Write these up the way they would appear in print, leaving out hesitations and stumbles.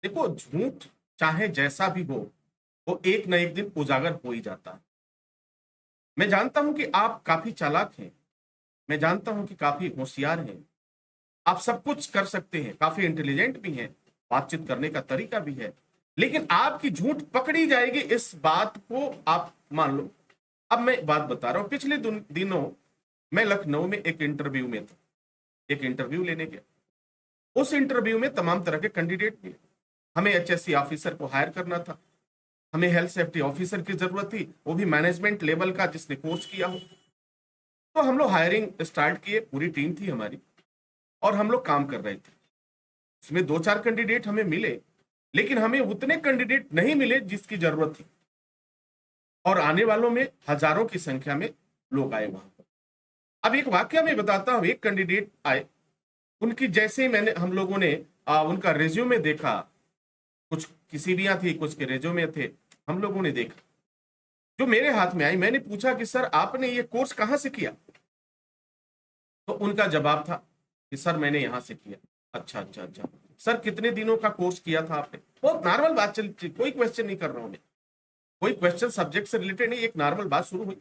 देखो, झूठ चाहे जैसा भी हो, वो एक ना एक दिन उजागर हो ही जाता है। मैं जानता हूं कि आप काफी चालाक हैं। मैं जानता हूं कि काफी होशियार हैं। आप सब कुछ कर सकते हैं, काफी इंटेलिजेंट भी हैं, बातचीत करने का तरीका भी है। लेकिन आपकी झूठ पकड़ी जाएगी, इस बात को आप मान लो। अब मैं बात बता रहा हूं, पिछले दिनों मैं लखनऊ में एक इंटरव्यू में था। एक इंटरव्यू लेने गया। उस इंटरव्यू में तमाम तरह के कैंडिडेट मिले। हमें एचएससी ऑफिसर को हायर करना था। हमें हेल्थ सेफ्टी ऑफिसर की जरूरत थी, वो भी मैनेजमेंट लेवल का, जिसने कोर्स किया हो। तो हम लोग हायरिंग स्टार्ट किए, पूरी टीम थी हमारी, और हम लोग काम कर रहे थे। उसमें दो चार कैंडिडेट हमें मिले, लेकिन हमें उतने कैंडिडेट नहीं मिले जिसकी जरूरत थी। और आने वालों में हजारों की संख्या में लोग आए वहां पर। अब एक वाक्य मैं बताता हूं। एक कैंडिडेट आए, उनकी जैसे ही मैंने हम लोगों ने उनका रेज्यूमे देखा। कुछ की सीवियां थी, कुछ के रेज्यूमे थे। हम लोगों ने देखा, जो मेरे हाथ में आई, मैंने पूछा कि सर आपने ये कोर्स कहां से किया। तो उनका जवाब था कि सर मैंने यहां से किया। अच्छा अच्छा अच्छा। सर कितने दिनों का कोर्स किया था आपने। बहुत नॉर्मल बात चल, कोई क्वेश्चन नहीं कर रहा हूं मैं। कोई क्वेश्चन सब्जेक्ट से रिलेटेड नहीं, एक नॉर्मल बात शुरू हुई।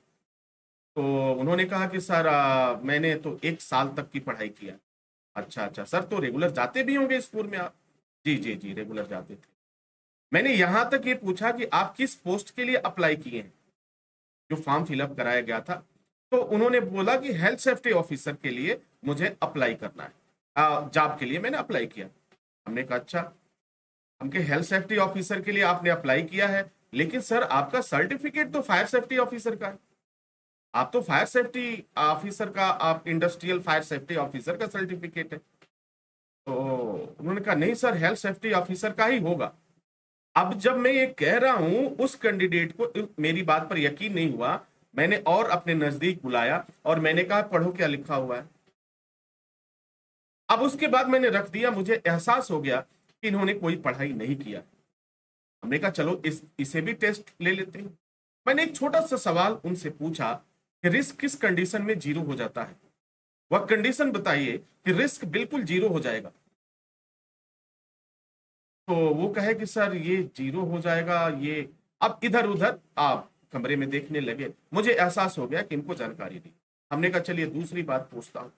तो उन्होंने कहा कि सर मैंने तो 1 साल तक की पढ़ाई किया। अच्छा अच्छा सर, तो रेगुलर जाते भी होंगे स्कूल में आप। जी जी जी, रेगुलर जाते थे। मैंने यहां तक ये पूछा कि आप किस पोस्ट के लिए अप्लाई किए हैं, जो फॉर्म फिलअप कराया गया था। तो उन्होंने बोला कि हेल्थ सेफ्टी ऑफिसर के लिए मुझे अप्लाई करना है, जॉब के लिए मैंने अप्लाई किया। हमने कहा अच्छा। हमके हेल्थ सेफ्टी ऑफिसर के लिए आपने अप्लाई किया है, लेकिन सर आपका सर्टिफिकेट तो फायर सेफ्टी ऑफिसर का है। आप तो फायर सेफ्टी ऑफिसर का, आप इंडस्ट्रियल फायर सेफ्टी ऑफिसर का सर्टिफिकेट है। तो उन्होंने कहा नहीं सर, हेल्थ सेफ्टी ऑफिसर का ही होगा। अब जब मैं ये कह रहा हूं, उस कैंडिडेट को मेरी बात पर यकीन नहीं हुआ। मैंने और अपने नजदीक बुलाया और मैंने कहा पढ़ो क्या लिखा हुआ है। अब उसके बाद मैंने रख दिया। मुझे एहसास हो गया कि इन्होंने कोई पढ़ाई नहीं किया। हमने कहा चलो इसे भी टेस्ट ले लेते हैं। मैंने एक छोटा सा सवाल उनसे पूछा कि रिस्क किस कंडीशन में जीरो हो जाता है। वह कंडीशन बताइए कि रिस्क बिल्कुल जीरो हो जाएगा। तो वो कहे कि सर ये जीरो हो जाएगा ये। अब इधर उधर आप कमरे में देखने लगे। मुझे एहसास हो गया कि इनको जानकारी नहीं। हमने कहा चलिए दूसरी बात पूछता हूं।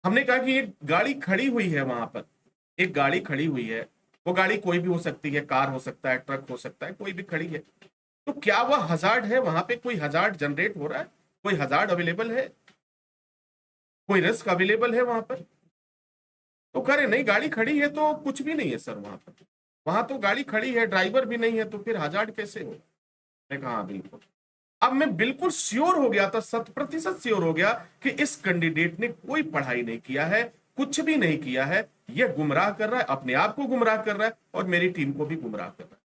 हमने कहा कि एक गाड़ी खड़ी हुई है वहां पर। एक गाड़ी खड़ी हुई है। वो गाड़ी कोई भी हो सकती है, कार हो सकता है, ट्रक हो सकता है, कोई भी खड़ी है। तो क्या वह हजार्ड है, वहां पे कोई हजार्ड जनरेट हो रहा है, कोई हजार्ड अवेलेबल है, कोई रिस्क अवेलेबल है वहां पर। तो कह रहे नहीं, गाड़ी खड़ी है तो कुछ भी नहीं है सर वहां पर। वहां तो गाड़ी खड़ी है, ड्राइवर भी नहीं है, तो फिर हजार्ड कैसे हो। मैं कहा हाँ बिल्कुल। अब मैं बिल्कुल श्योर हो गया था, 100% श्योर हो गया कि इस कैंडिडेट ने कोई पढ़ाई नहीं किया है, कुछ भी नहीं किया है। यह गुमराह कर रहा है, अपने आप को गुमराह कर रहा है और मेरी टीम को भी गुमराह कर रहा है।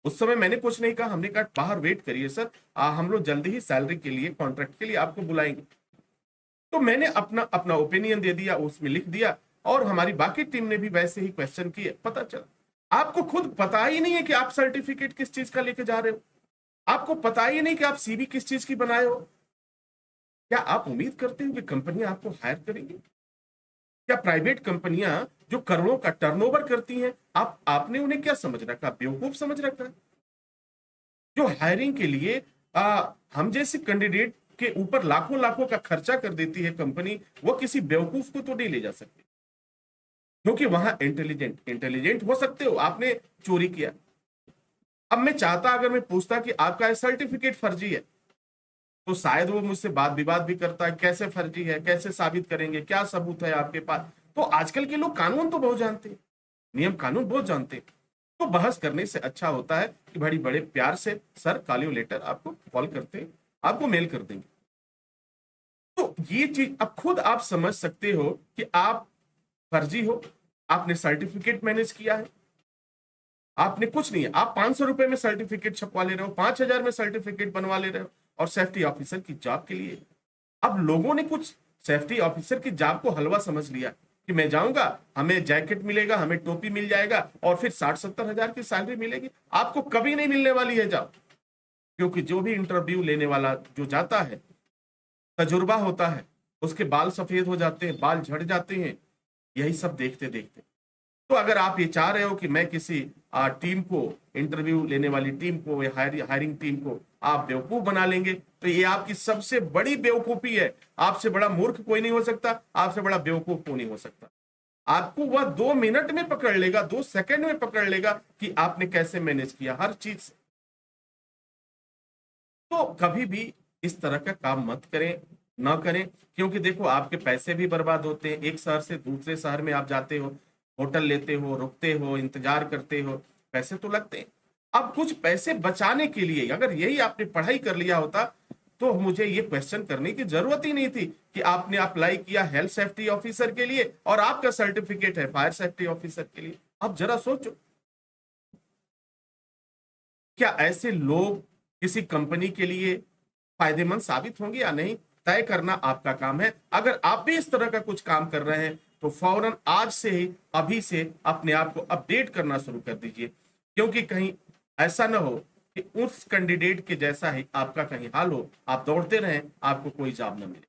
उस समय मैंने कुछ नहीं कहा। हमने कहा बाहर वेट करिए सर, हम लोग जल्दी ही सैलरी के लिए, कॉन्ट्रैक्ट के लिए आपको बुलाएंगे। तो मैंने अपना अपना ओपिनियन दे दिया, उसमें लिख दिया। और हमारी बाकी टीम ने भी वैसे ही क्वेश्चन किए। पता चला आपको खुद पता ही नहीं है कि आप सर्टिफिकेट किस चीज का लेके जा रहे हो। आपको पता ही नहीं कि आप सीवी किस चीज की बनाए हो। क्या आप उम्मीद करते हो कि कंपनियां आपको हायर करेंगी। क्या प्राइवेट कंपनियां जो करोड़ों का टर्नओवर करती हैं, आपने उन्हें क्या समझ रखा, बेवकूफ समझ रखा है। जो हायरिंग के लिए हम जैसे कैंडिडेट के ऊपर लाखों लाखों का खर्चा कर देती है कंपनी, वो किसी बेवकूफ को तो नहीं ले जा सकती। क्योंकि वहां इंटेलिजेंट इंटेलिजेंट हो सकते हो, आपने चोरी किया। अब मैं चाहता, अगर मैं पूछता कि आपका सर्टिफिकेट फर्जी है, तो शायद वो मुझसे वाद विवाद भी करता है, कैसे फर्जी है, कैसे साबित करेंगे, क्या सबूत है आपके पास। तो आजकल के लोग कानून तो बहुत जानते हैं, नियम कानून बहुत जानते हैं। तो बहस करने से अच्छा होता है कि बड़ी बड़े प्यार से सर कॉल लेटर आपको कॉल करते हैं, आपको मेल कर देंगे। तो ये चीज अब खुद आप समझ सकते हो कि आप फर्जी हो। आपने सर्टिफिकेट मैनेज किया है, आपने कुछ नहीं है। आप 500 रुपए में सर्टिफिकेट छपवा ले रहे हो, 5,000 में सर्टिफिकेट बनवा ले रहे हो, और सेफ्टी ऑफिसर की जॉब के लिए। अब लोगों ने कुछ सेफ्टी ऑफिसर की जॉब को हलवा समझ लिया कि मैं जाऊंगा, हमें जैकेट मिलेगा, हमें टोपी मिल जाएगा और फिर 60-70 हजार की सैलरी मिलेगी। आपको कभी नहीं मिलने वाली है जॉब। क्योंकि जो भी इंटरव्यू लेने वाला जो जाता है, तजुर्बा होता है, उसके बाल सफेद हो जाते हैं, बाल झड़ जाते हैं, यही सब देखते देखते। तो अगर आप ये चाह रहे हो कि मैं किसी टीम को, इंटरव्यू लेने वाली टीम को या हायरिंग टीम को आप बेवकूफ बना लेंगे, तो ये आपकी सबसे बड़ी बेवकूफी है। आपसे बड़ा मूर्ख कोई नहीं हो सकता, आपसे बड़ा बेवकूफ कोई नहीं हो सकता। आपको वह 2 मिनट में पकड़ लेगा, 2 सेकंड में पकड़ लेगा कि आपने कैसे मैनेज किया हर चीज। तो कभी भी इस तरह का काम मत करें, ना करें, क्योंकि देखो आपके पैसे भी बर्बाद होते हैं। एक शहर से दूसरे शहर में आप जाते हो, होटल लेते हो, रुकते हो, इंतजार करते हो, पैसे तो लगते हैं। अब कुछ पैसे बचाने के लिए अगर यही आपने पढ़ाई कर लिया होता तो मुझे ये क्वेश्चन करने की जरूरत ही नहीं थी कि आपने अप्लाई किया हेल्थ सेफ्टी ऑफिसर के लिए और आपका सर्टिफिकेट है फायर सेफ्टी ऑफिसर के लिए। अब जरा सोचो, क्या ऐसे लोग किसी कंपनी के लिए फायदेमंद साबित होंगे या नहीं, तय करना आपका काम है। अगर आप भी इस तरह का कुछ काम कर रहे हैं तो फौरन आज से ही, अभी से अपने आप को अपडेट करना शुरू कर दीजिए, क्योंकि कहीं ऐसा ना हो कि उस कैंडिडेट के जैसा ही आपका कहीं हाल हो, आप दौड़ते रहें, आपको कोई जॉब न मिले।